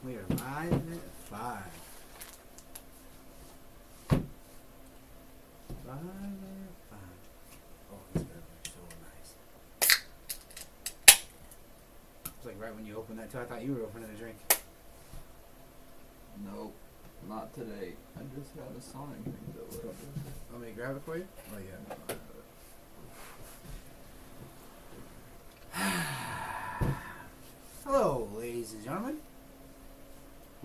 We are live at 5. 5 at 5. Oh, this better be so nice. It's like right when you open that too, I thought you were opening a drink. Nope, not today. I just had a Sonic thing to look. Want me to grab it for you? Oh, yeah. Hello, ladies and gentlemen.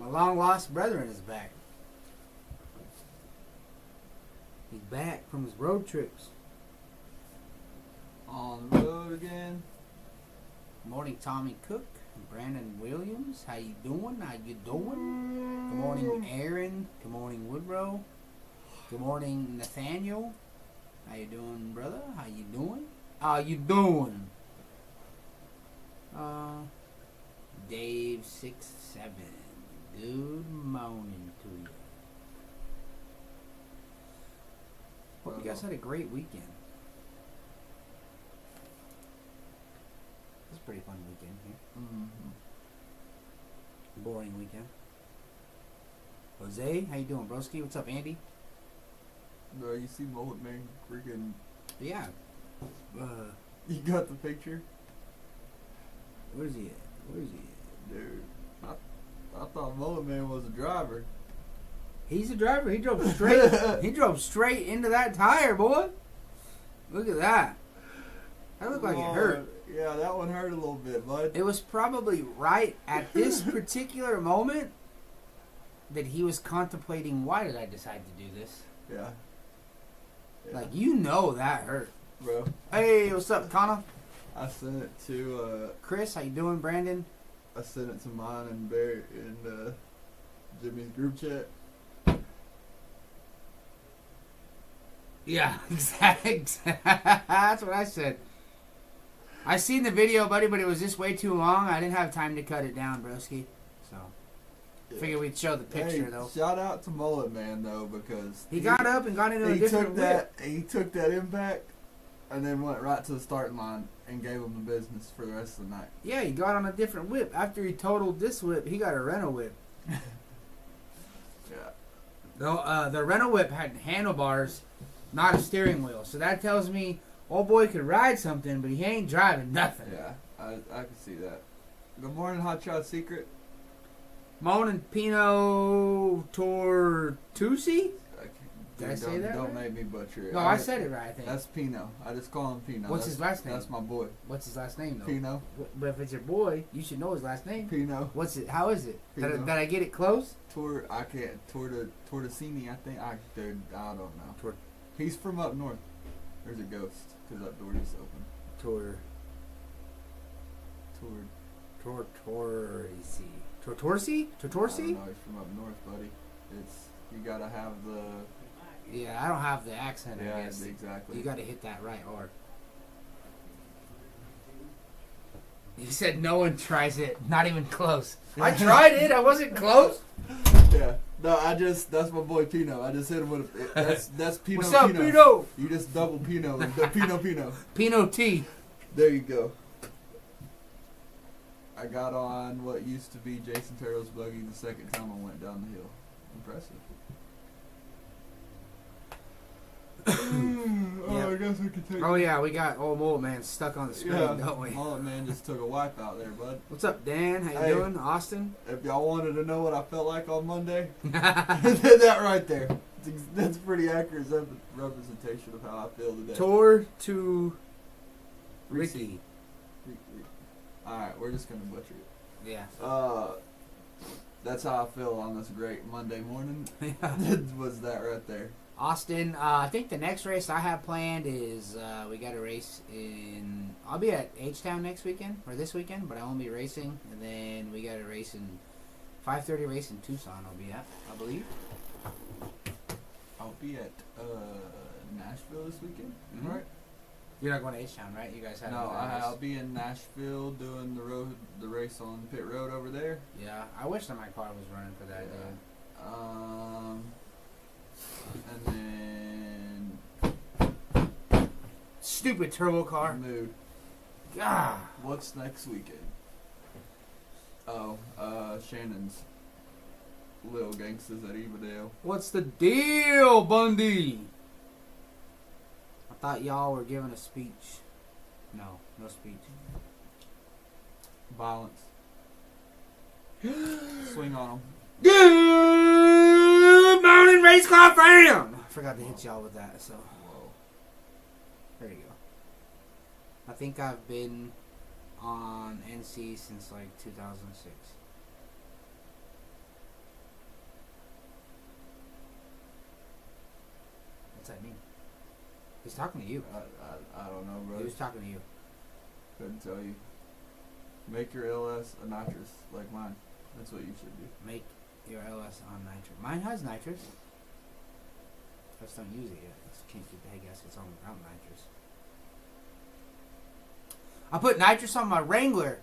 My long-lost brethren is back. He's back from his road trips. On the road again. Morning, Tommy Cook and Brandon Williams. How you doing? How you doing? Good morning, Aaron. Good morning, Woodrow. Good morning, Nathaniel. How you doing, brother? How you doing? How you doing? Dave 67. Good morning to you. Hope you guys had a great weekend. It was a pretty fun weekend here. Mm-hmm. Boring weekend. Jose, how you doing, broski? What's up, Andy? Bro, you see Mullet Man freaking... Yeah. You got the picture? Where's he at? Where's he at? Dude, I thought Mullet Man was a driver. He's a driver. He drove straight. He drove straight into that tire, boy. Look at that. That looked like it hurt. Yeah, that one hurt a little bit, bud. It was probably right at this particular moment that he was contemplating, why did I decide to do this? Yeah. Like, you know that hurt. Bro. Hey, what's up, Connor? I sent it to, Chris, how you doing, Brandon? I sent it to mine and Barry and, Jimmy's group chat. Yeah, exactly. That's what I said. I seen the video, buddy, but it was just way too long. I didn't have time to cut it down, broski. So, figured we'd show the picture, hey, though. Shout out to Mullet Man, though, because... He got up and got into a different whip. He took that impact and then went right to the starting line and gave him the business for the rest of the night. Yeah, he got on a different whip. After he totaled this whip, he got a rental whip. Yeah. The rental whip had handlebars, not a steering wheel. So that tells me old boy could ride something, but he ain't driving nothing. Yeah, I can see that. Good morning, Hot Shot Secret. Morning, Pino Tortusi? Did I say that Don't right? make me butcher it. No, I said it right, I think. That's Pino. I just call him Pino. What's his last name? That's my boy. What's his last name, though? Pino. But if it's your boy, you should know his last name. Pino. What's it? How is it? Pino. Did I get it close? Tortosini, I think. I don't know. He's from up north. There's a ghost, because that door is open. Tortorsi? I don't know, he's from up north, buddy. You gotta have the... Yeah, I don't have the accent, Yeah, I guess. exactly. You gotta hit that right hard. You said no one tries it. Not even close. I tried it. I wasn't close. Yeah. No, that's my boy Pino. I just hit him with that's Pino. What's up, Pino? You just double Pino. Pino. Pino T. There you go. I got on what used to be Jason Terrell's buggy the second time I went down the hill. Impressive. Yep. I guess we could take... Oh, yeah, we got old Mullet Man stuck on the screen, don't we? Mullet Man just took a wipe out there, bud. What's up, Dan? How you doing? Austin? If y'all wanted to know what I felt like on Monday, that right there. That's a pretty accurate representation of how I feel today. Tour to Ricky. Alright, we're just going to butcher it. Yeah. That's how I feel on this great Monday morning. Was that right there. Austin, I think the next race I have planned is we got a race in... I'll be at H-Town next weekend, or this weekend, but I won't be racing. And then we got a race in... 5:30 race in Tucson I'll be at, I believe. I'll be at Nashville this weekend, Mm-hmm. right? You're not going to H-Town, right? You guys have No, I'll be in Nashville doing the race on pit road over there. Yeah, I wish that my car was running for that, And then stupid turbo car. Mood. God. What's next weekend? Oh, Shannon's little gangsters at Evadale. What's the deal, Bundy? I thought y'all were giving a speech. No speech. Violence. Swing on them. Good morning, race car fam! I forgot to hit y'all with that, so Whoa. there you go. I think I've been on NC since like 2006. What's that mean? He's talking to you. I don't know, bro. He was talking to you. Couldn't tell you. Make your LS a nitrous like mine. That's what you should do. Make your LS on nitrous. Mine has nitrous. I just don't use it yet. I just can't keep the head gaskets on without nitrous. I put nitrous on my Wrangler.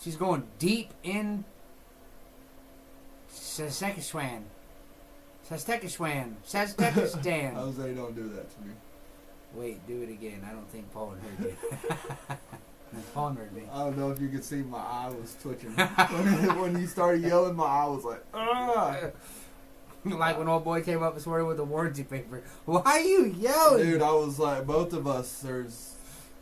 She's going deep in Saskatchewan. Saskatchewan. Saskatchewan. Jose, don't do that to me. Wait, do it again. I don't think Paul heard you. Paul heard me. I don't know if you could see my eye was twitching. when you started yelling, my eye was like, ah. Like when old boy came up this morning with the warranty paper. Why are you yelling? Dude, I was like, both of us,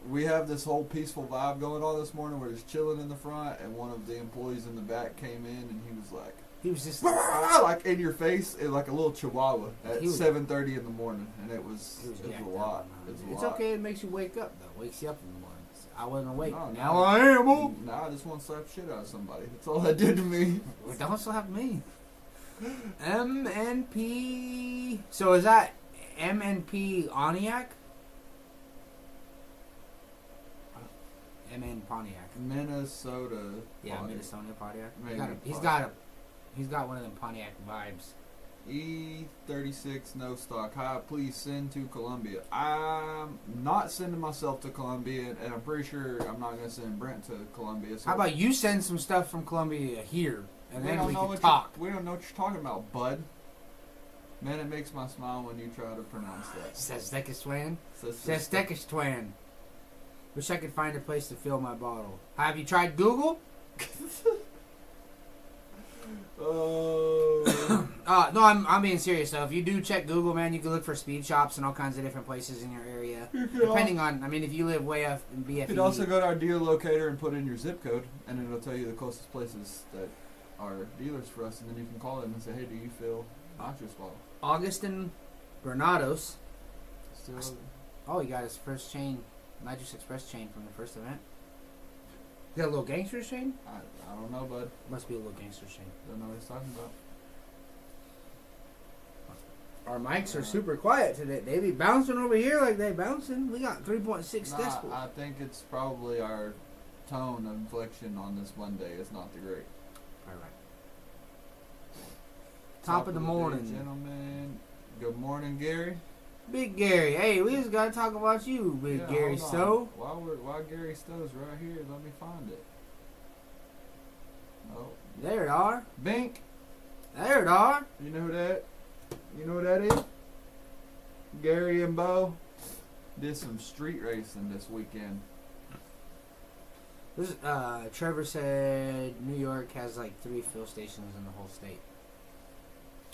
we have this whole peaceful vibe going on this morning. We're just chilling in the front, and one of the employees in the back came in, and he was like, just like in your face, like a little chihuahua at 7:30 in the morning, and it was a lot. It's okay. It makes you wake up though. Wakes you up in the morning. I wasn't awake. No, now I am. Nah, I just want to slap shit out of somebody. That's all that did to me. Don't slap me. MNP. So is that MNP Pontiac? MN Pontiac. Minnesota. Yeah, Minnesota Pontiac. Maybe He's got one of them Pontiac vibes. E36 no stock. Hi, please send to Columbia. I'm not sending myself to Columbia, and I'm pretty sure I'm not going to send Brent to Columbia. So how about you send some stuff from Columbia here, and then we can talk. We don't know what you're talking about, bud. Man, it makes my smile when you try to pronounce that. Saskatchewan. Saskatchewan. Wish I could find a place to fill my bottle. Have you tried Google? Oh. No, I'm being serious though. If you do check Google, man, you can look for speed shops and all kinds of different places in your area. Depending on, I mean, if you live way up in BFE. You can also go to our dealer locator and put in your zip code, and it'll tell you the closest places that are dealers for us, and then you can call them and say, hey, do you fill nitrous bottle? Augustin Granados. Still. Oh, he got his first chain, Nitrous Express chain from the first event. Is that a little gangster's chain? I don't know, bud. Must be a little gangster's chain. Don't know what he's talking about. Our mics are super quiet today. They be bouncing over here like they bouncing. We got 3.6 decibels. I think it's probably our tone of inflection on this Monday is not the great. All right. Top of the morning, day, gentlemen. Good morning, Gary. Big Gary. Hey, we just gotta talk about you, Big Gary Stowe. Why Gary Stowe's right here? Let me find it. Oh, there it are. Bink. There it are. You know that? You know what that is? Gary and Bo did some street racing this weekend. This Trevor said New York has like 3 fuel stations in the whole state.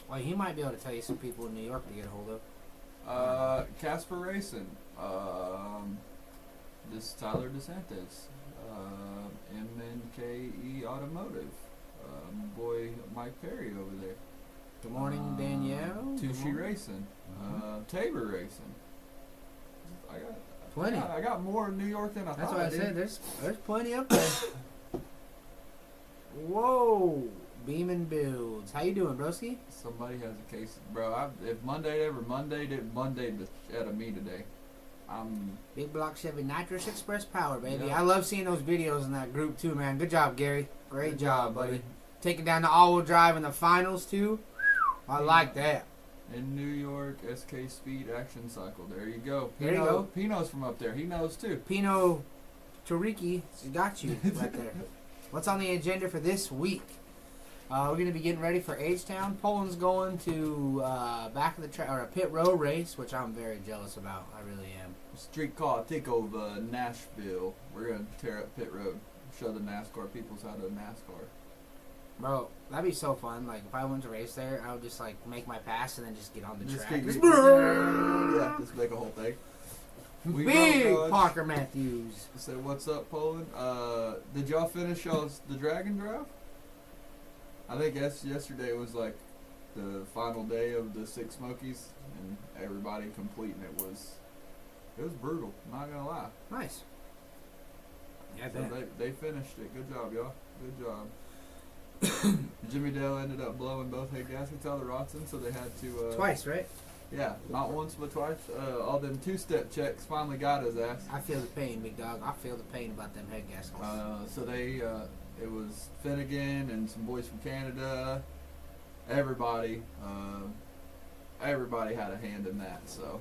Well, he might be able to tell you some people in New York to get a hold of. Casper Racing. This is Tyler DeSantis. MNKE Automotive. Boy Mike Perry over there. Good morning, Danielle. Tushy Racing. Tabor Racing. I got 20. I got more in New York than I That's thought. what I said. There's plenty up there. Whoa. Beeman Builds. How you doing, broski? Somebody has a case, bro. If Monday ever Mondayed, it Mondayed the shit out of me today. I'm Big Block Chevy Nitrous Express Power, baby. Yeah. I love seeing those videos in that group too, man. Good job, Gary. Great job, buddy. Taking down the all-wheel drive in the finals too. I like that. In New York, SK Speed Action Cycle. There you go. There you go. Pino's from up there. He knows too. Pino Tariki got you right there. What's on the agenda for this week? We're going to be getting ready for H-Town. Poland's going to back of the track, or a pit road race, which I'm very jealous about. I really am. Streetcar takeover Nashville. We're going to tear up pit road. Show the NASCAR peoples how to NASCAR. Bro, that'd be so fun. Like, if I went to race there, I would just, like, make my pass and then just get on the Just track. keep- Just yeah, just make a whole thing. We big broke, Parker Matthews. Say what's up, Poland? Did y'all finish the Dragon Drive? I think yesterday was like the final day of the Six Smokies, and everybody completing it was brutal. I'm not gonna lie. Nice. Yeah, So they finished it. Good job, y'all. Good job. Jimmy Dale ended up blowing both head gaskets out of the Rotson, so they had to Twice, right? Yeah, not once but twice. All them two-step checks finally got his ass. I feel the pain, big dog. I feel the pain about them head gaskets. So it was Finnegan and some boys from Canada. Everybody had a hand in that. So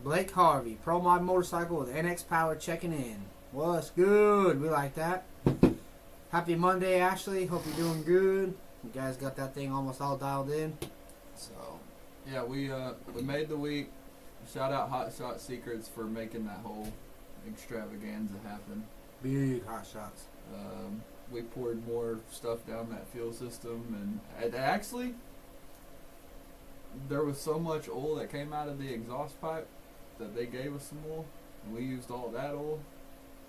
Blake Harvey, Pro Mod Motorcycle with NX Power checking in. What's good? We like that. Happy Monday, Ashley. Hope you're doing good. You guys got that thing almost all dialed in. so yeah, we made the week. Shout out Hot Shot Secrets for making that whole extravaganza happen. Big hot shots. We poured more stuff down that fuel system, and actually, there was so much oil that came out of the exhaust pipe that they gave us some oil, and we used all that oil.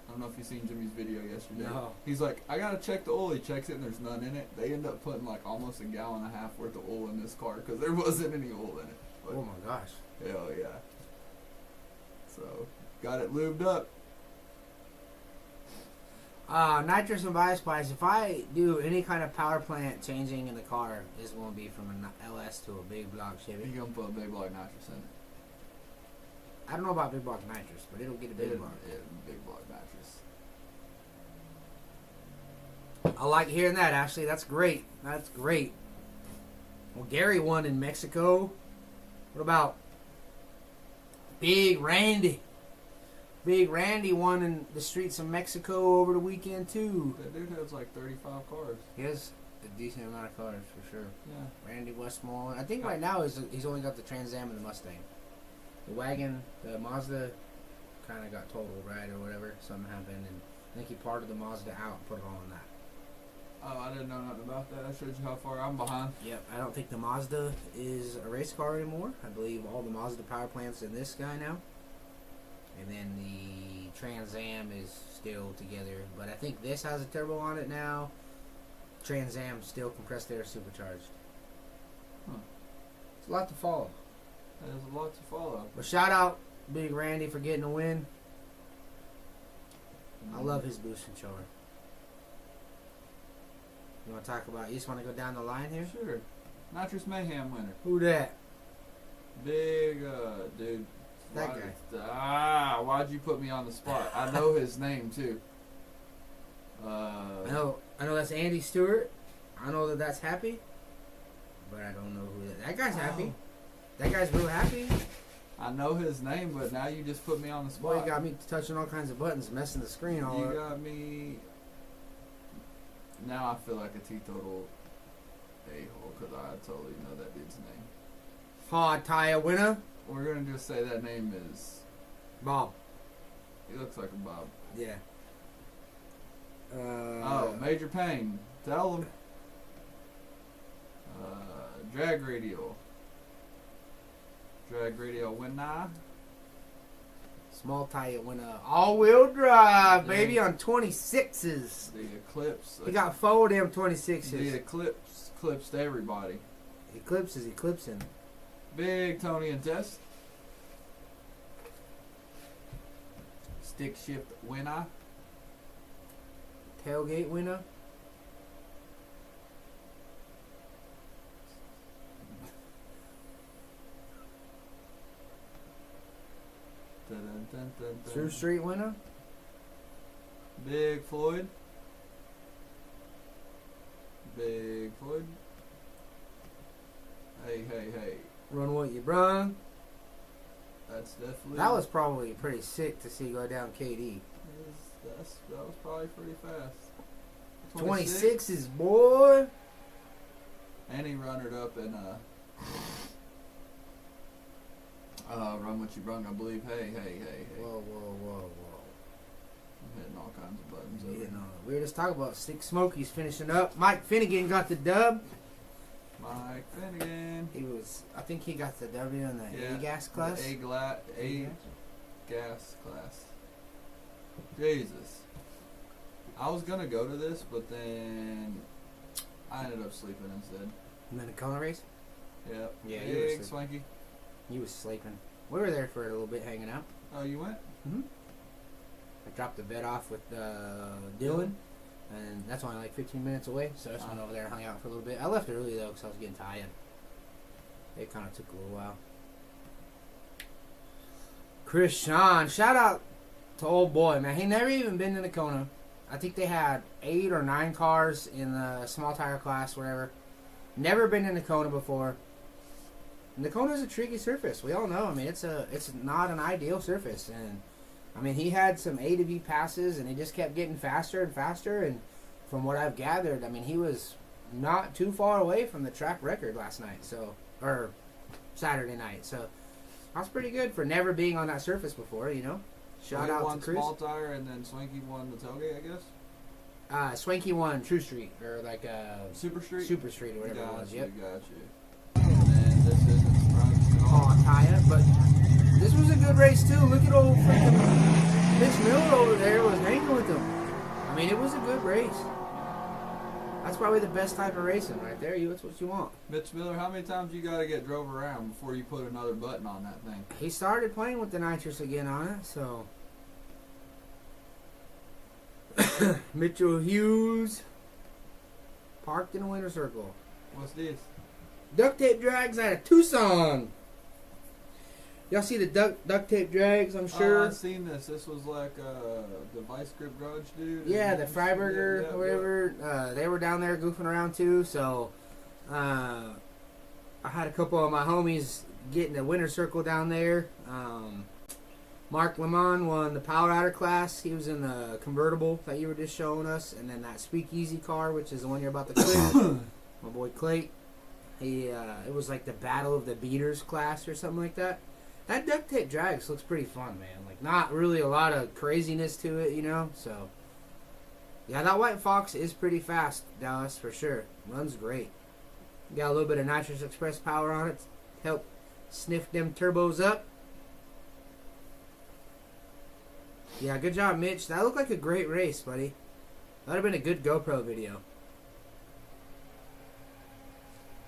I don't know if you seen Jimmy's video yesterday. No. He's like, I gotta check the oil. He checks it, and there's none in it. They end up putting like almost 1.5 gallons worth of oil in this car because there wasn't any oil in it. But, Oh my gosh. hell yeah. So, got it lubed up. Nitrous and Biospice, if I do any kind of power plant changing in the car, it's going to be from an LS to a big block Chevy. You're gonna put a big block nitrous in it. I don't know about big block nitrous, but it'll get a big block. Yeah, big block nitrous. I like hearing that, Ashley. That's great. That's great. Well, Gary won in Mexico. What about Big Randy? Big Randy won in the streets of Mexico over the weekend, too. That dude has like 35 cars. He has a decent amount of cars, for sure. Yeah. Randy Westmore. I think right now he's only got the Trans Am and the Mustang. The wagon, the Mazda, kind of got totaled, right, or whatever. Something happened, and I think he parted the Mazda out and put it all in that. Oh, I didn't know nothing about that. That shows you how far I'm behind. Yep, I don't think the Mazda is a race car anymore. I believe all the Mazda power plants in this guy now. And then the Trans Am is still together. But I think this has a turbo on it now. Trans Am still compressed air supercharged. Huh. It's a lot to follow. There's a lot to follow. But shout out Big Randy for getting a win. I love his boost controller. You want to talk about, you just want to go down the line here? Sure. Nitrous Mayhem winner. Who that? Big, dude. That guy. Why'd you put me on the spot? I know his name, too. I know that's Andy Stewart. I know that's Happy. But I don't know who that guy's happy. That guy's real happy. I know his name, but now you just put me on the spot. Boy, you got me touching all kinds of buttons, messing the screen all You up. got me. Now I feel like a teetotal a-hole because I totally know that dude's name. Hard tire winner, We're going to just say that name is... Bob. He looks like a Bob. Yeah. Major Payne. Tell him. Drag Radio. Drag Radio winner. Small tire winner. All-wheel drive, Yeah. baby, on 26s. The Eclipse. He got 4 of them 26s. The Eclipse eclipsed everybody. Eclipse is eclipsing. Big Tony and Tess. Stick shift winner. Tailgate winner. Dun, dun, dun, dun. True Street winner. Big Floyd. Big Floyd. Hey, hey, hey. Run what you brung. That's definitely... That was probably pretty sick to see go down KD. That was probably pretty fast. 26s, boy. And he runnered up in Run What You Brung, I believe. Hey, hey, hey, hey. Whoa, whoa, whoa, whoa. hitting all kinds of buttons. Over. You know, we were just talking about Six Smokies finishing up. Mike Finnegan got the dub. Mike Finnegan. I think he got the W in the A gas class. A gas class. Jesus. I was gonna go to this, but then I ended up sleeping instead. And then the Kona race? Yep. Yeah, Big Swanky. You was sleeping. We were there for a little bit hanging out. Oh, you went? Mm-hmm. I dropped the vet off with Dylan, and that's only like 15 minutes away, so I just went over there and hung out for a little bit. I left early, though, because I was getting tired. It kind of took a little while. Chris Sean, shout out to old boy, man. He never even been to the Kona. I think they had 8 or 9 cars in the small tire class, whatever. Never been in the Kona before. And the Kona is a tricky surface. We all know. I mean, it's not an ideal surface. And I mean, he had some A to B passes, and he just kept getting faster and faster. And from what I've gathered, I mean, he was not too far away from the track record last night, or Saturday night. So that's pretty good for never being on that surface before. You know. Shout out to Chris. Small tire, and then Swanky won the tailgate, I guess. Swanky won True Street, or like Super Street. Super Street, or whatever it was. Yep. Got you. And then this isn't surprising at all. Taya, but this was a good race too. Look at old freaking Mitch Miller over there was hanging with him. I mean, it was a good race. That's probably the best type of racing right there. That's what you want. Mitch Miller, how many times you got to get drove around before you put another button on that thing? He started playing with the nitrous again on it, so. Mitchell Hughes parked in a winter circle. What's this? Duct tape drags out of Tucson. Y'all see the duct tape drags, I'm sure. I've seen this. This was like the Vice Grip Grudge dude. Yeah, the Freiburger, or whatever. They were down there goofing around too. So I had a couple of my homies get in the winter circle down there. Mark Lemon won the Power Rider class. He was in the convertible that you were just showing us. And then that Speakeasy car, which is the one you're about to clear. My boy Clay. It was like the Battle of the Beaters class or something like that. That duct tape drags looks pretty fun, man. Like, not really a lot of craziness to it, you know? So, yeah, that White Fox is pretty fast, Dallas, for sure. Runs great. Got a little bit of Nitrous Express power on it to help sniff them turbos up. Yeah, good job, Mitch. That looked like a great race, buddy. That would have been a good GoPro video.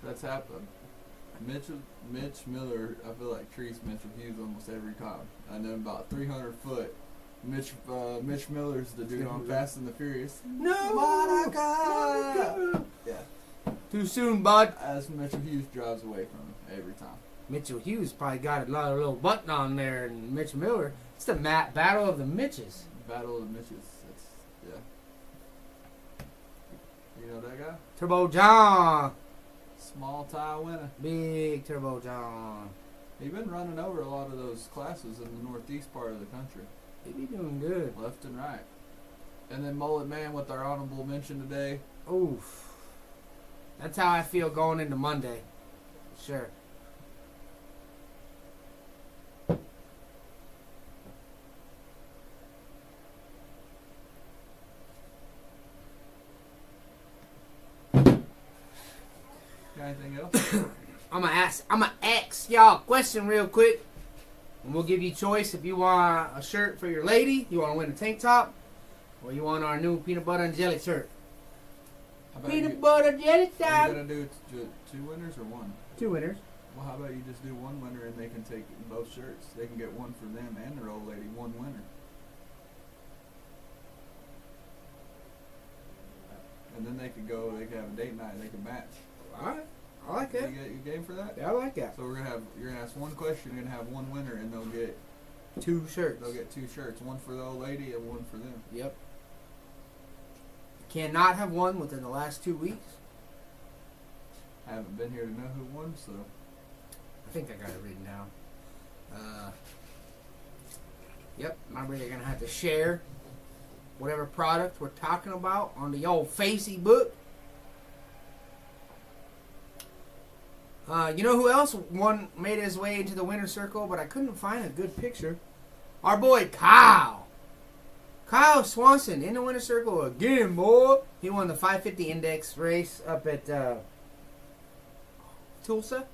That's happened. Mitch Miller, I feel like treats Mitchell Hughes almost every time. And then about 300 foot, Mitch Miller's the dude on Fast and the Furious. No! Monica! Yeah. Too soon, bud. As Mitchell Hughes drives away from him every time. Mitchell Hughes probably got a lot of little button on there, and Mitch Miller. It's the battle of the Mitches. Battle of the Mitches. Yeah. You know that guy? Turbo John. Small tire winner. Big Turbo John. He's been running over a lot of those classes in the northeast part of the country. He be doing good. Left and right. And then Mullet Man with our honorable mention today. Oof. That's how I feel going into Monday. Sure. Anything else? I'm gonna ask y'all a question real quick, and we'll give you choice if you want a shirt for your lady, you want to win a tank top, or you want our new peanut butter and jelly shirt. Peanut butter jelly time. time. Are you gonna do two winners or one? 2 winners. Well, how about you just do one winner and they can take both shirts? They can get one for them and their old lady. One winner. And then they could go. They could have a date night. They could match. All right. I like that. You game for that? Yeah, I like that. So you're gonna ask one question. You're gonna have one winner, and they'll get 2 shirts. They'll get 2 shirts. One for the old lady and one for them. Yep. Cannot have won within the last 2 weeks. I haven't been here to know who won, so. I think I got it written down. Yep. Remember, you're gonna have to share whatever product we're talking about on the old Facebook. You know who else made his way into the winner circle, but I couldn't find a good picture? Our boy Kyle. Kyle Swanson in the winner's circle again, boy. He won the 550 index race up at Tulsa,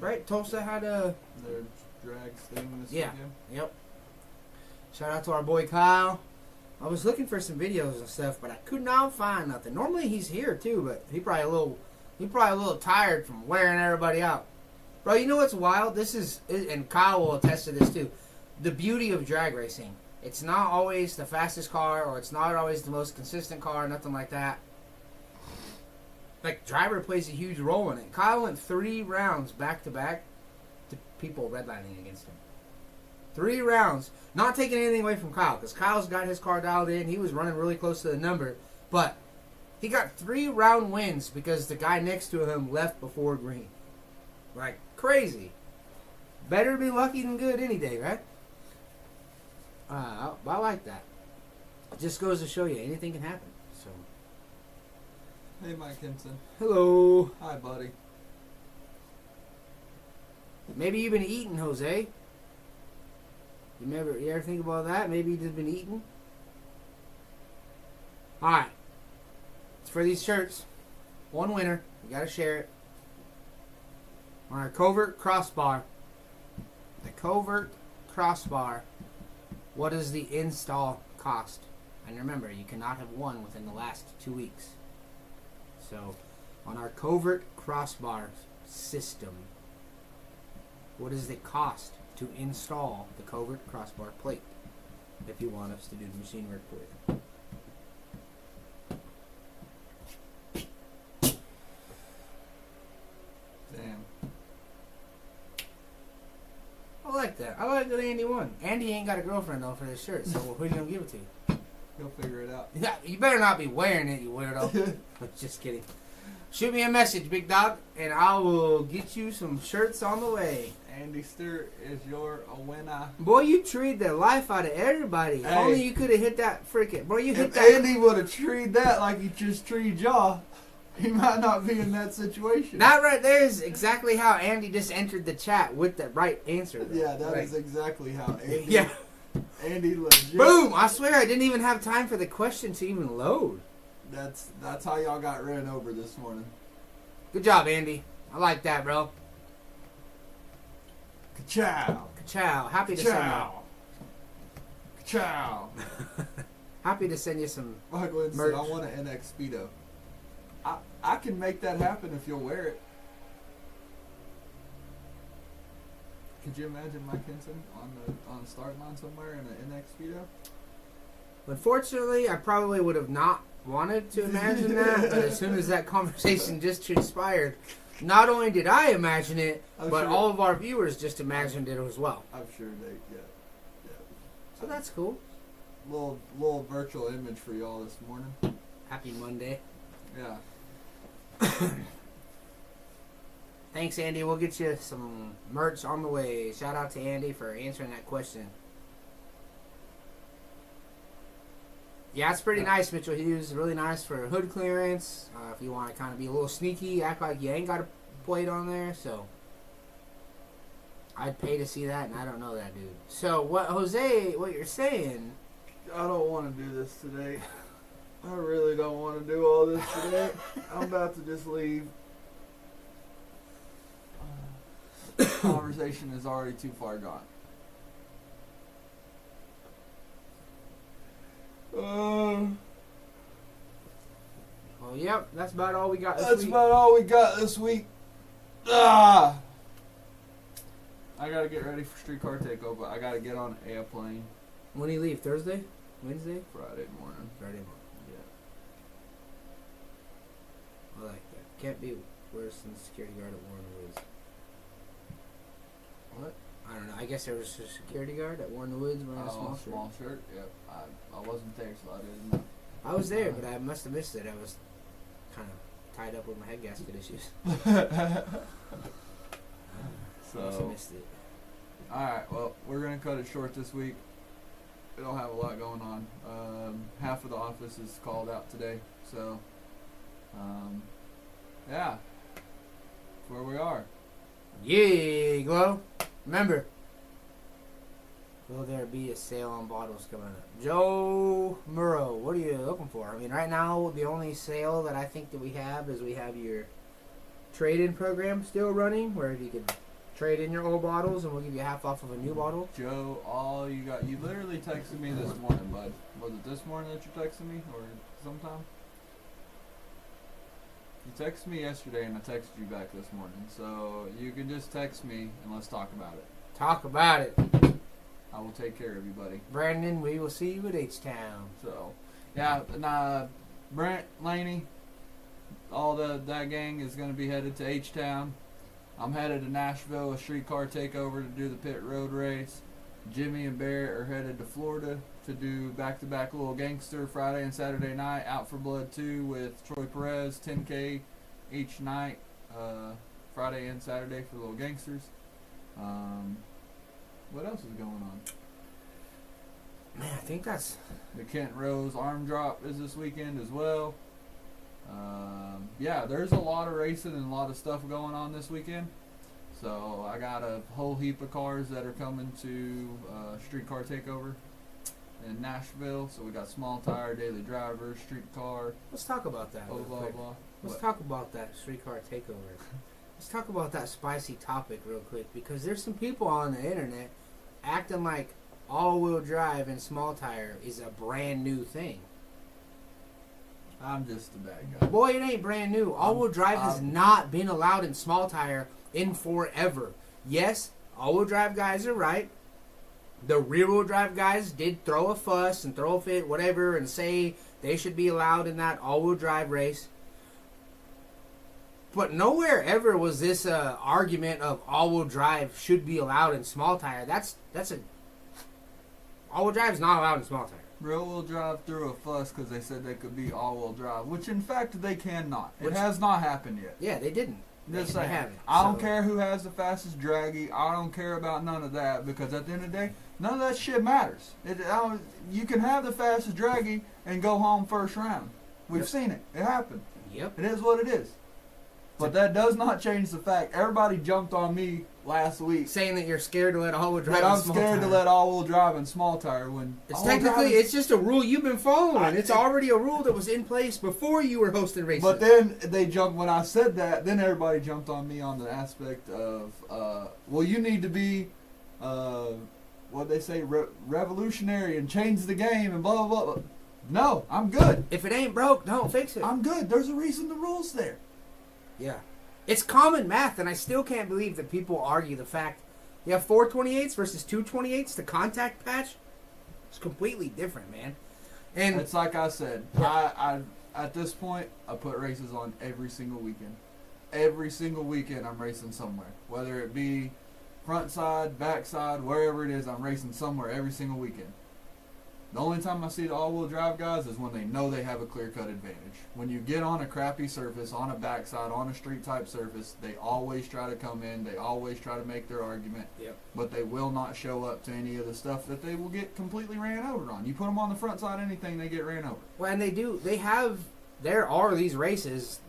right? Tulsa had a... Their drag thing this Yeah. weekend. Yep. Shout out to our boy Kyle. I was looking for some videos and stuff, but I could not find nothing. Normally he's here too, but he probably a little tired from wearing everybody out. Bro, you know what's wild? This is, and Kyle will attest to this too, the beauty of drag racing. It's not always the fastest car, or it's not always the most consistent car, nothing like that. Like, driver plays a huge role in it. Kyle went 3 rounds back-to-back to people redlining against him. 3 rounds. Not taking anything away from Kyle, because Kyle's got his car dialed in. He was running really close to the number. But he got 3 round wins because the guy next to him left before green. Like, crazy. Better be lucky than good any day, right? I like that. It just goes to show you anything can happen. So, Hey, Mike Henson. hello. Hi, buddy. Maybe you've been eating, Jose. You ever think about that? Maybe you've just been eating. All right. It's for these shirts. One winner. You gotta share it. On our covert crossbar. The covert crossbar. What does the install cost? And remember, you cannot have won within the last 2 weeks. So, on our covert crossbar system, what is the cost to install the covert crossbar plate if you want us to do the machine work for you? Damn. I like that. I like that Andy won. Andy ain't got a girlfriend though for this shirt, so who are you gonna give it to? He'll figure it out. Yeah, you better not be wearing it, you weirdo. Just kidding. Shoot me a message, big dog, and I will get you some shirts on the way. Andy Stewart is your winner. Boy, you treated the life out of everybody. Hey. Only you could have hit that freaking. Bro, you hit If that. Andy would have treated that like he just treated y'all, he might not be in that situation. That right there is exactly how Andy just entered the chat with the right answer. Though. Yeah, that Right. is exactly how Andy. Yeah. Andy legit. Boom! I swear I didn't even have time for the question to even load. That's how y'all got ran over this morning. Good job, Andy. I like that, bro. Ka-chow. Ka-chow. Happy to send Ka-chow. Ka-chow. you. Happy to send you some. Michael said, Merch. I want an NX Speedo. I can make that happen if you'll wear it. Could you imagine Mike Henson on the start line somewhere in an NX Speedo? Unfortunately, I probably would have not wanted to imagine that, but as soon as that conversation just transpired, not only did I imagine it, I'm but sure- all of our viewers just imagined it as well. I'm sure they, yeah. So that's cool. Little virtual image for y'all this morning. Happy Monday. Yeah. Thanks, Andy. We'll get you some merch on the way. Shout out to Andy for answering that question. Yeah, it's pretty nice, Mitchell Hughes. Really nice for hood clearance. If you want to kind of be a little sneaky, act like you ain't got a plate on there. So I'd pay to see that, and I don't know that dude. So what you're saying? I don't want to do this today. I really don't want to do all this today. I'm about to just leave. The conversation is already too far gone. Well, yep, that's about all we got this That's week. about all we got this week. I gotta get ready for Streetcar Takeover. I gotta get on an airplane When do you leave? Thursday? Wednesday? Friday morning. Friday morning. Yeah. I like that. Can't be worse than the security guard at Warren Woods. What? I don't know. I guess there was a security guard at Warren Woods wearing a small shirt. Small shirt. Yep. I wasn't there, so I didn't know. I was there, but I must have missed it. I was kind of tied up with my head gasket issues. I must have So, missed it. alright, well, we're going to cut it short this week. We don't have a lot going on. Half of the office is called out today, so, yeah, that's where we are. Yeah, Glow. Remember, Will there be a sale on bottles coming up? Joe Murrow, what are you looking for? I mean, right now, the only sale that I think that we have is we have your trade-in program still running, where you can trade in your old bottles and we'll give you half off of a new bottle. Joe, all you got, you literally texted me this morning, bud. Was it this morning that you texted me, or sometime? You texted me yesterday and I texted you back this morning, so you can just text me and let's talk about it. Talk about it. I will take care of you, buddy. Brandon, we will see you at H-Town. So, yeah, and Brent, Laney, all that gang is going to be headed to H-Town. I'm headed to Nashville, a streetcar takeover to do the pit road race. Jimmy and Barrett are headed to Florida to do back-to-back Little Gangster Friday and Saturday night. Out for Blood 2 with Troy Perez, 10K each night, Friday and Saturday for Little Gangsters. What else is going on? Man, I think that's... The Kent Rose arm drop is this weekend as well. Yeah, there's a lot of racing and a lot of stuff going on this weekend. So I got a whole heap of cars that are coming to Streetcar Takeover in Nashville. So we got small tire, daily driver, streetcar. Let's talk about that. Blah, blah, blah. Let's talk about that streetcar takeover. Let's talk about that spicy topic real quick, because there's some people on the internet acting like all-wheel drive and small tire is a brand new thing. I'm just a bad guy. Boy, it ain't brand new. All-wheel drive has not been allowed in small tire in forever. Yes, all-wheel drive guys are right. The rear-wheel drive guys did throw a fuss and throw a fit, whatever, and say they should be allowed in that all-wheel drive race. But nowhere ever was this argument of all-wheel drive should be allowed in small tire. That's a... All-wheel drive is not allowed in small tire. Rear-wheel drive threw a fuss because they said they could be all-wheel drive, which in fact they cannot. It has not happened yet. Yeah, they didn't. Just they saying. haven't. I don't care who has the fastest draggy. I don't care about none of that, because at the end of the day, none of that shit matters. You can have the fastest draggy and go home first round. We've seen it. It happened. Yep. It is what it is. But that does not change the fact everybody jumped on me last week saying that you're scared to let all-wheel drive. That I'm scared to let all-wheel drive in small tire when it's technically it's just a rule you've been following. It's already a rule that was in place before you were hosting races. But then they jumped when I said that. Then everybody jumped on me on the aspect of, well, you need to be, what they say, revolutionary and change the game and blah blah blah. No, I'm good. If it ain't broke, don't fix it. I'm good. There's a reason the rule's there. Yeah. It's common math, and I still can't believe that people argue the fact you have 428s versus 228s. The contact patch is completely different, man. And it's like I said, I at this point, I put races on every single weekend. Every single weekend I'm racing somewhere. Whether it be front side, back side, wherever it is, I'm racing somewhere every single weekend. The only time I see the all-wheel drive guys is when they know they have a clear-cut advantage. When you get on a crappy surface, on a backside, on a street-type surface, they always try to come in. They always try to make their argument. Yep. But they will not show up to any of the stuff that they will get completely ran over on. You put them on the front side, anything, they get ran over. Well, and they do. There are these races,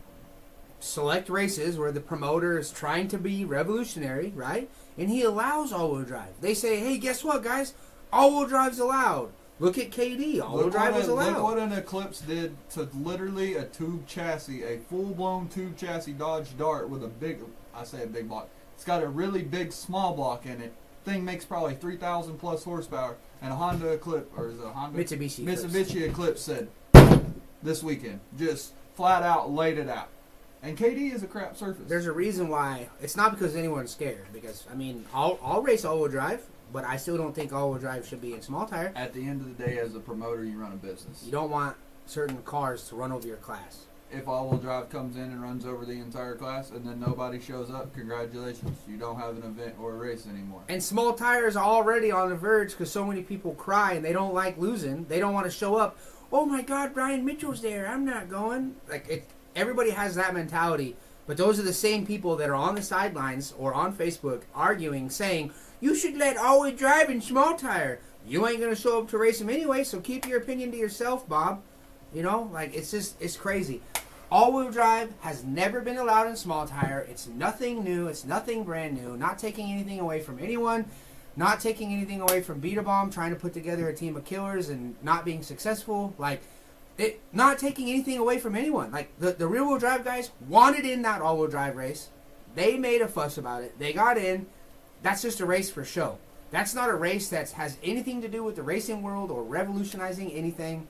select races, where the promoter is trying to be revolutionary, right? And he allows all-wheel drive. They say, hey, guess what, guys? All-wheel drive's allowed. Look at KD. All-wheel drive is allowed. Look what an Eclipse did to literally a tube chassis, a full-blown tube chassis Dodge Dart with a big, I say a big block. It's got a really big small block in it. Thing makes probably 3,000 plus horsepower. And a Honda Eclipse, or is it a Honda? Mitsubishi Eclipse said this weekend. Just flat out laid it out. And KD is a crap surface. There's a reason why. It's not because anyone's scared. Because, I mean, I'll race all-wheel drive. But I still don't think all-wheel drive should be in small tire. At the end of the day, as a promoter, you run a business. You don't want certain cars to run over your class. If all-wheel drive comes in and runs over the entire class and then nobody shows up, congratulations. You don't have an event or a race anymore. And small tires are already on the verge because so many people cry and they don't like losing. They don't want to show up. Oh, my God, Brian Mitchell's there. I'm not going. Everybody has that mentality. But those are the same people that are on the sidelines or on Facebook arguing, saying, you should let all-wheel drive in small tire. You ain't going to show up to race them anyway, so keep your opinion to yourself, Bob. You know, it's crazy. All-wheel drive has never been allowed in small tire. It's nothing new. It's nothing brand new. Not taking anything away from anyone. not taking anything away from Beat a Bomb, trying to put together a team of killers and not being successful. Like, it not taking anything away from anyone. Like, the rear-wheel drive guys wanted in that all-wheel drive race. They made a fuss about it. They got in. That's just a race for show. That's not a race that has anything to do with the racing world or revolutionizing anything.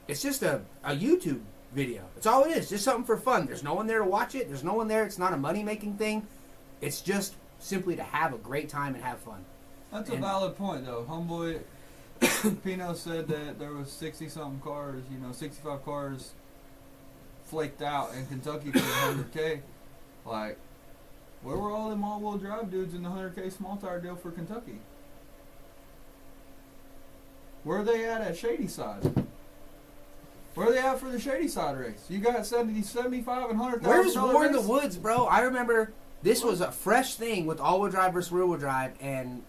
It's just a YouTube video. It's all it is. Just something for fun. There's no one there to watch it. There's no one there. It's not a money-making thing. It's just simply to have a great time and have fun. That's a valid point, though. Homeboy Pino said that there was 60-something cars, 65 cars flaked out in Kentucky for the 100K. Like, where were all them all-wheel drive dudes in the 100K small tire deal for Kentucky? Where are they at Shady Side? Where are they at for the Shady Side race? You got 70, 75, and $100,000. Where's War in the Woods, bro? I remember this was a fresh thing with all-wheel drive versus rear-wheel drive, and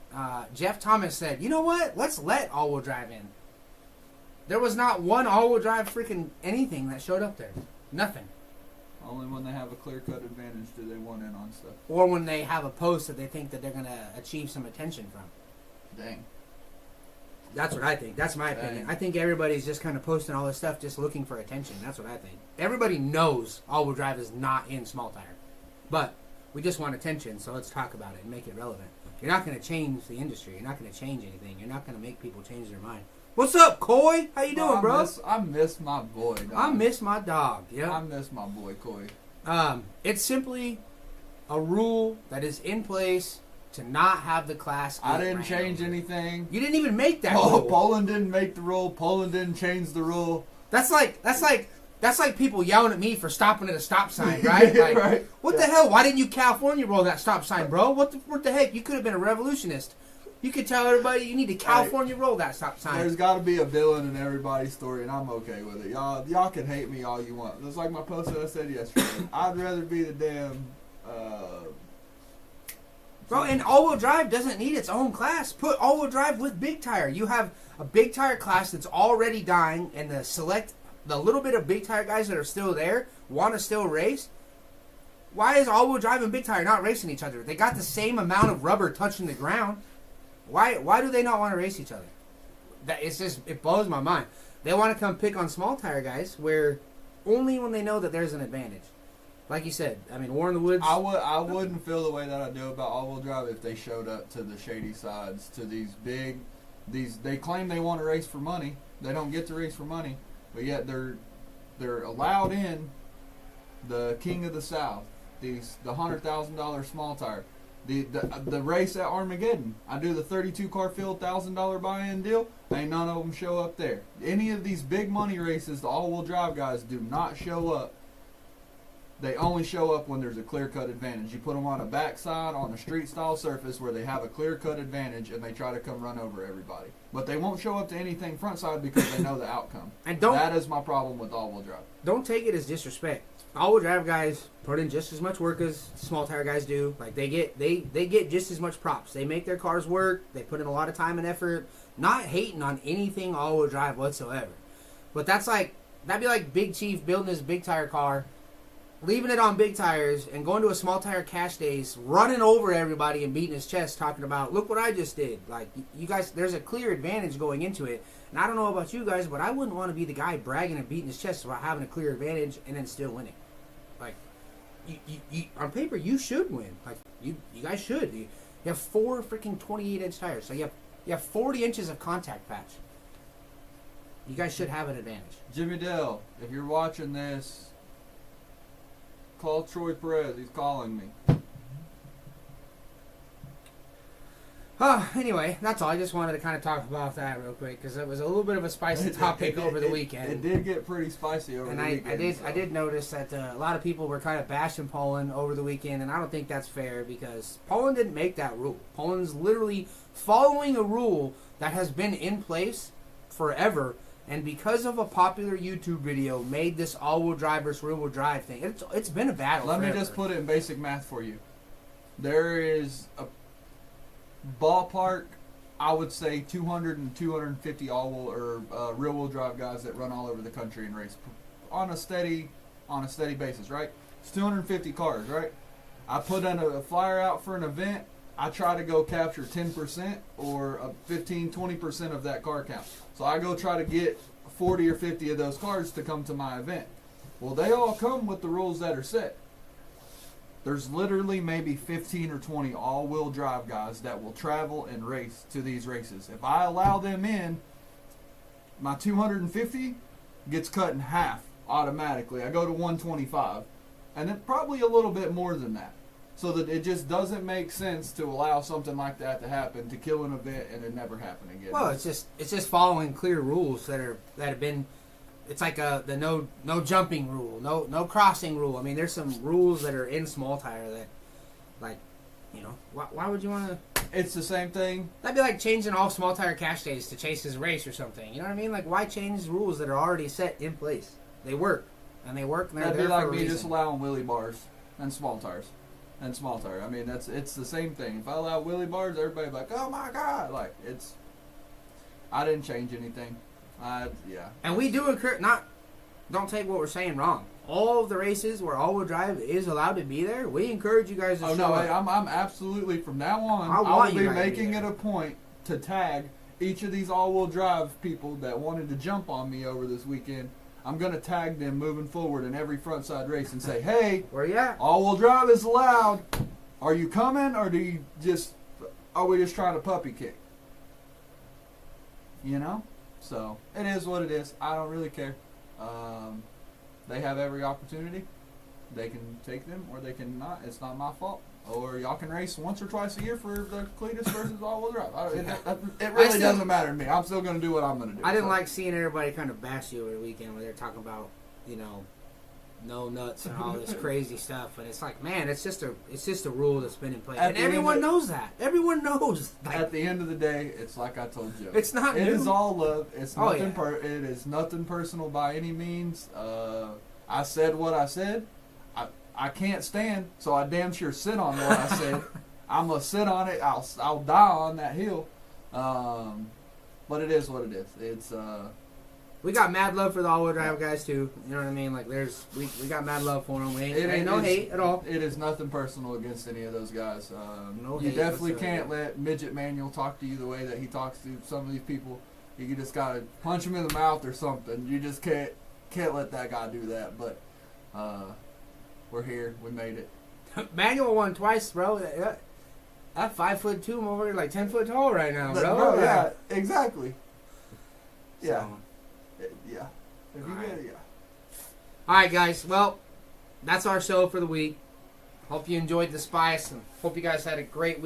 Jeff Thomas said, you know what? Let's let all-wheel drive in. There was not one all-wheel drive freaking anything that showed up there. Nothing. Only when they have a clear-cut advantage do they want in on stuff. Or when they have a post that they think that they're going to achieve some attention from. Dang. That's what I think. That's my opinion. I think everybody's just kind of posting all this stuff just looking for attention. That's what I think. Everybody knows all-wheel drive is not in small tire. But we just want attention, so let's talk about it and make it relevant. You're not going to change the industry. You're not going to change anything. You're not going to make people change their mind. What's up, Coy? How you doing, bro? I miss my boy, dog. I miss my dog. Yeah. I miss my boy, Coy. It's simply a rule that is in place to not have the class. I didn't change anything. You didn't even make that rule. Poland didn't make the rule. Poland didn't change the rule. That's like people yelling at me for stopping at a stop sign, right? Like, right. What the hell? Why didn't you California roll that stop sign, bro? What the heck? You could have been a revolutionist. You could tell everybody you need to California roll that stop sign. There's got to be a villain in everybody's story, and I'm okay with it. Y'all can hate me all you want. It's like my post that I said yesterday. I'd rather be the damn... Bro, and all-wheel drive doesn't need its own class. Put all-wheel drive with big tire. You have a big tire class that's already dying, and the little bit of big tire guys that are still there want to still race. Why is all-wheel drive and big tire not racing each other? They got the same amount of rubber touching the ground. Why do they not want to race each other? It blows my mind. They want to come pick on small tire guys where only when they know that there's an advantage. Like you said, I mean, War in the Woods. I wouldn't feel the way that I do about all-wheel drive if they showed up to the Shady Sides, to they claim they want to race for money. They don't get to race for money, but yet they're allowed in the King of the South, the $100,000 small tire. The race at Armageddon, I do the 32 car field $1,000 buy-in deal. Ain't none of them show up there. Any of these big money races, the all-wheel drive guys do not show up. They only show up when there's a clear-cut advantage. You put them on a backside on a street-style surface where they have a clear-cut advantage, and they try to come run over everybody. But they won't show up to anything front-side because they know the outcome. And that is my problem with all-wheel drive. Don't take it as disrespect. All-wheel drive guys put in just as much work as small tire guys do. Like they get just as much props. They make their cars work. They put in a lot of time and effort. Not hating on anything all-wheel drive whatsoever. But that'd be like Big Chief building his big tire car, leaving it on big tires, and going to a small tire cash days, running over everybody and beating his chest, talking about, look what I just did. Like, you guys, there's a clear advantage going into it. And I don't know about you guys, but I wouldn't want to be the guy bragging and beating his chest about having a clear advantage and then still winning. Like, you on paper, you should win. Like, you guys should. You have 4 freaking 28-inch tires. So you have 40 inches of contact patch. You guys should have an advantage. Jimmy Dell, if you're watching this, call Troy Perez. He's calling me. Anyway, that's all. I just wanted to kind of talk about that real quick because it was a little bit of a spicy topic over the weekend. It did get pretty spicy over the weekend. I did notice that a lot of people were kind of bashing Poland over the weekend, and I don't think that's fair because Poland didn't make that rule. Poland's literally following a rule that has been in place forever, and because of a popular YouTube video, made this all-wheel drive versus rear-wheel drive thing. It's been a battle. Let me just put it in basic math for you. There is a ballpark, I would say 200 and 250 all-wheel or rear-wheel drive guys that run all over the country and race on a steady basis, right? It's 250 cars, right? I put in a flyer out for an event. I try to go capture 10% or 15, 20% of that car count. So I go try to get 40 or 50 of those cars to come to my event. Well, they all come with the rules that are set. There's literally maybe 15 or 20 all-wheel drive guys that will travel and race to these races. If I allow them in, my 250 gets cut in half automatically. I go to 125, and then probably a little bit more than that. So that it just doesn't make sense to allow something like that to happen, to kill an event and it never happen again. Well, it's just following clear rules that have been. It's like the no jumping rule, no crossing rule. I mean, there's some rules that are in small tire that, like, you know, why would you want to? It's the same thing. That'd be like changing all small tire cash days to chase his race or something. You know what I mean? Like, why change rules that are already set in place? They work, and they're That'd there be like for a me reason. just allowing wheelie bars and small tires. And small tire. I mean, it's the same thing. If I allow wheelie bars, everybody's like, oh my God. Like, I didn't change anything. Yeah. And we do don't take what we're saying wrong. All of the races where all-wheel drive is allowed to be there, we encourage you guys to show up. I'm absolutely, from now on, I will want you be guys to be making there. it a point to tag each of these all-wheel drive people that wanted to jump on me over this weekend. I'm going to tag them moving forward in every front-side race and say, hey, Where you at? all-wheel drive is allowed. Are you coming, or are we just trying to puppy kick? You know? So, it is what it is. I don't really care. They have every opportunity. They can take them, or they can not. It's not my fault. Or y'all can race once or twice a year for the Cletus versus all-wheel drive. It really doesn't matter to me. I'm still going to do what I'm going to do. I didn't like seeing everybody kind of bash you over the weekend where they're talking about, you know, no nuts and all this crazy stuff. And it's like, man, it's just a rule that's been in place. And everyone knows that. Everyone knows. Like, at the end of the day, it's like I told you. It's not It new. is all love. It's nothing. Yeah. It is nothing personal by any means. I said what I said. I can't stand, so I damn sure sit on what I said. I'm gonna sit on it. I'll die on that hill. But it is what it is. It's we got mad love for the all-wheel drive guys too. You know what I mean? Like, we got mad love for them. Ain't no hate at all. It is nothing personal against any of those guys. No You hate definitely whatsoever. can't let Midget Manuel talk to you the way that he talks to some of these people. You just gotta punch him in the mouth or something. You just can't let that guy do that. But we're here. We made it. Manuel won twice, bro. That 5'2" over here, like 10 foot tall right now, bro. Yeah, exactly. So, Yeah. Yeah. If you Alright. get it, yeah. all right, guys. Well, that's our show for the week. Hope you enjoyed the spice, and hope you guys had a great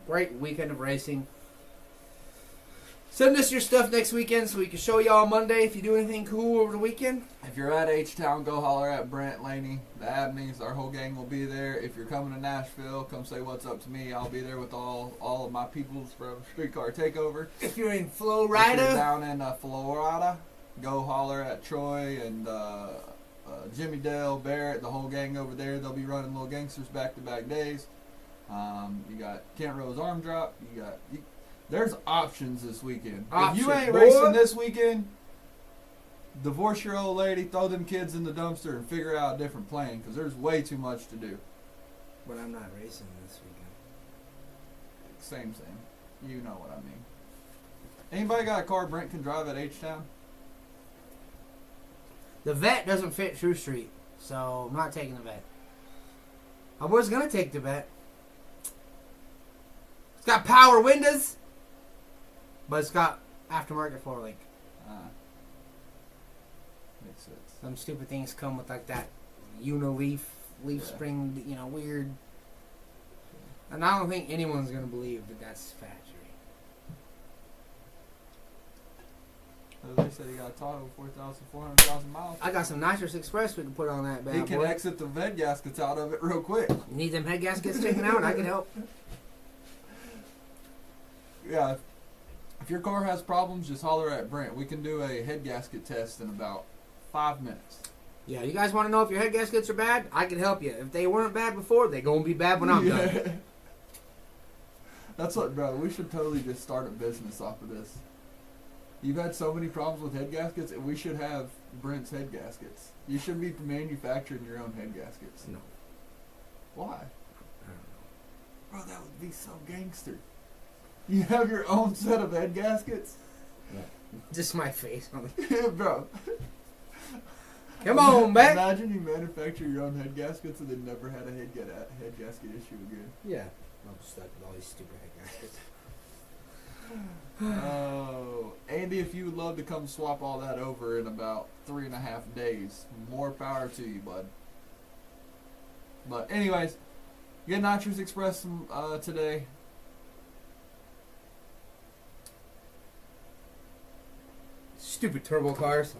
great weekend of racing. Send us your stuff next weekend so we can show y'all Monday if you do anything cool over the weekend. If you're at H-Town, go holler at Brent Laney. The admins, our whole gang will be there. If you're coming to Nashville, come say what's up to me. I'll be there with all of my peoples from Streetcar Takeover. If you're in If you're Florida, down in Florida, go holler at Troy and Jimmy Dale, Barrett, the whole gang over there. They'll be running Little Gangsters back-to-back days. You got Kent Rose Arm Drop. There's options this weekend. If you ain't racing this weekend, divorce your old lady, throw them kids in the dumpster, and figure out a different plan, because there's way too much to do. but I'm not racing this weekend. Same. You know what I mean. Anybody got a car Brent can drive at H-Town? The vet doesn't fit True Street, so I'm not taking the vet. I was gonna take the vet. It's got power windows, but it's got aftermarket floor link. Makes sense. Some stupid things come with like that leaf Yeah. spring, weird. And I don't think anyone's gonna believe that that's factory. They said he got a Tahoe 4,000 miles. I got some Nitrous Express we can put on that bad He can boy. exit the vent gaskets out of it real quick. You need them head gaskets taken out? I can help. Yeah. If your car has problems, just holler at Brent. We can do a head gasket test in about 5 minutes. Yeah, you guys want to know if your head gaskets are bad? I can help you. If they weren't bad before, they're gonna be bad when I'm done. That's what, bro. We should totally just start a business off of this. You've had so many problems with head gaskets, and we should have Brent's head gaskets. You should be manufacturing your own head gaskets. No. Why? I don't know. Bro, that would be so gangster. You have your own set of head gaskets? Just my face on it. Yeah, bro. Come on, man. Imagine you manufacture your own head gaskets and then never had a head gasket issue again. Yeah. I'm stuck with all these stupid head gaskets. Oh, Andy, if you would love to come swap all that over in about 3.5 days, more power to you, bud. But anyways, get Nitrous Express today. Stupid turbo cars.